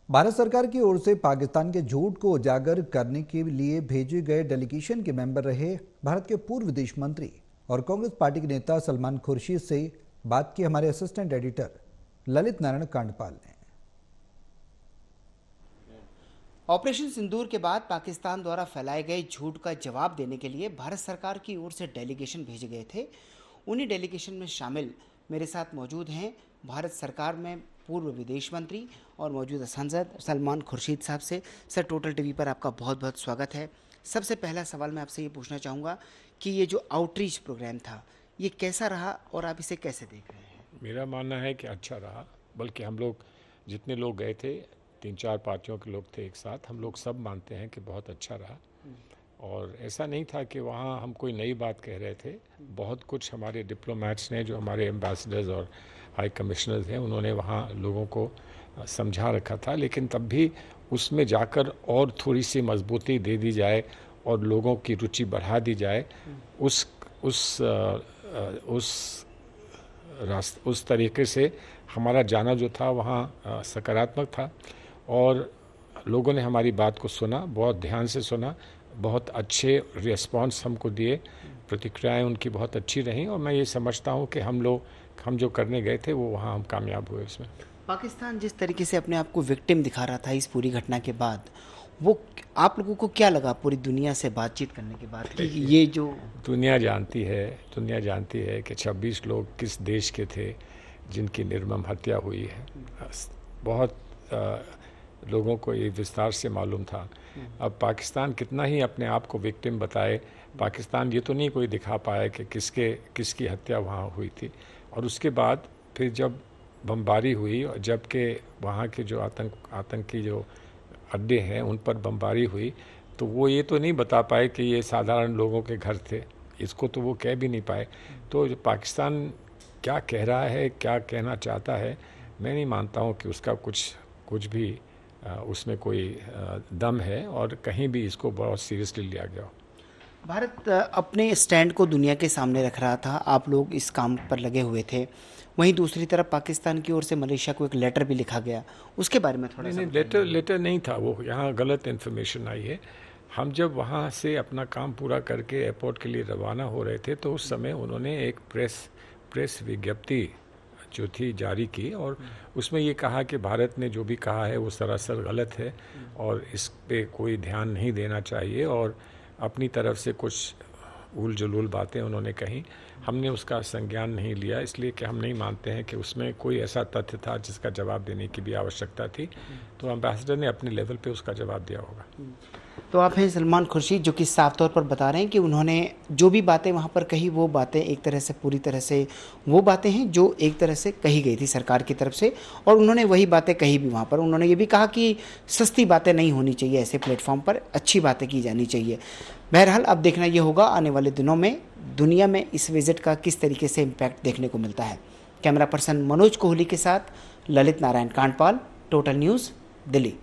भारत सरकार की ओर से पाकिस्तान के झूठ को उजागर करने के लिए भेजे गए डेलीगेशन के मेंबर रहे भारत के पूर्व विदेश मंत्री और कांग्रेस पार्टी के नेता सलमान खुर्शीद से बात की हमारे असिस्टेंट एडिटर ललित नारायण कांडपाल ने। ऑपरेशन सिंदूर के बाद पाकिस्तान द्वारा फैलाए गए झूठ का जवाब देने के लिए भारत सरकार की ओर से डेलीगेशन भेजे गए थे। उन्हीं डेलीगेशन में शामिल मेरे साथ मौजूद हैं भारत सरकार में पूर्व विदेश मंत्री और मौजूदा सांसद सलमान खुर्शीद साहब से। सर, टोटल टीवी पर आपका बहुत बहुत स्वागत है। सबसे पहला सवाल मैं आपसे ये पूछना चाहूँगा कि ये जो आउटरीच प्रोग्राम था ये कैसा रहा और आप इसे कैसे देख रहे हैं? मेरा मानना है कि अच्छा रहा, बल्कि हम लोग जितने लोग गए थे 3-4 पार्टियों के लोग थे एक साथ, हम लोग सब मानते हैं कि बहुत अच्छा रहा। और ऐसा नहीं था कि वहाँ हम कोई नई बात कह रहे थे। बहुत कुछ हमारे डिप्लोमेट्स ने, जो हमारे एम्बेसडर्स और हाई कमिश्नर्स हैं, उन्होंने वहाँ लोगों को समझा रखा था, लेकिन तब भी उसमें जाकर और थोड़ी सी मजबूती दे दी जाए और लोगों की रुचि बढ़ा दी जाए, उस तरीके से हमारा जाना जो था वहाँ सकारात्मक था और लोगों ने हमारी बात को सुना, बहुत ध्यान से सुना, बहुत अच्छे रिस्पांस हमको दिए, प्रतिक्रियाएं उनकी बहुत अच्छी रहीं और मैं ये समझता हूँ कि हम जो करने गए थे वो वहाँ हम कामयाब हुए। इसमें पाकिस्तान जिस तरीके से अपने आप को विक्टिम दिखा रहा था इस पूरी घटना के बाद, वो आप लोगों को क्या लगा पूरी दुनिया से बातचीत करने के बाद कि ये जो दुनिया जानती है कि 26 लोग किस देश के थे जिनकी निर्मम हत्या हुई है। बहुत लोगों को ये विस्तार से मालूम था। अब पाकिस्तान कितना ही अपने आप को विक्टिम बताए, पाकिस्तान ये तो नहीं कोई दिखा पाया कि किसकी हत्या वहाँ हुई थी। और उसके बाद फिर जब बमबारी हुई और जबकि वहाँ के जो आतंकी जो अड्डे हैं उन पर बमबारी हुई, तो वो ये तो नहीं बता पाए कि ये साधारण लोगों के घर थे, इसको तो वो कह भी नहीं पाए। तो जो पाकिस्तान क्या कह रहा है, क्या कहना चाहता है, मैं नहीं मानता हूँ कि उसका कुछ भी उसमें कोई दम है और कहीं भी इसको बहुत सीरियसली लिया गया हो। भारत अपने स्टैंड को दुनिया के सामने रख रहा था, आप लोग इस काम पर लगे हुए थे। वहीं दूसरी तरफ पाकिस्तान की ओर से मलेशिया को एक लेटर भी लिखा गया, उसके बारे में थोड़ा नहीं, लेटर नहीं था वो, यहाँ गलत इन्फॉर्मेशन आई है। हम जब वहाँ से अपना काम पूरा करके एयरपोर्ट के लिए रवाना हो रहे थे तो उस समय उन्होंने एक प्रेस विज्ञप्ति जो थी जारी की और उसमें ये कहा कि भारत ने जो भी कहा है वो सरासर गलत है और इस पे कोई ध्यान नहीं देना चाहिए और अपनी तरफ से कुछ उल जलूल बातें उन्होंने कही। हमने उसका संज्ञान नहीं लिया, इसलिए कि हम नहीं मानते हैं कि उसमें कोई ऐसा तथ्य था जिसका जवाब देने की भी आवश्यकता थी। तो एम्बेसडर ने अपने लेवल पे उसका जवाब दिया होगा। तो आप हैं सलमान खुर्शीद, जो कि साफ तौर पर बता रहे हैं कि उन्होंने जो भी बातें वहाँ पर कही वो बातें एक तरह से पूरी तरह से वो बातें हैं जो एक तरह से कही गई थी सरकार की तरफ से, और उन्होंने वही बातें कही भी वहाँ पर। उन्होंने ये भी कहा कि सस्ती बातें नहीं होनी चाहिए ऐसे प्लेटफॉर्म पर, अच्छी बातें की जानी चाहिए। बहरहाल अब देखना ये होगा आने वाले दिनों में दुनिया में इस विजिट का किस तरीके से इम्पैक्ट देखने को मिलता है। कैमरा पर्सन मनोज कोहली के साथ ललित नारायण कांडपाल, टोटल न्यूज़, दिल्ली।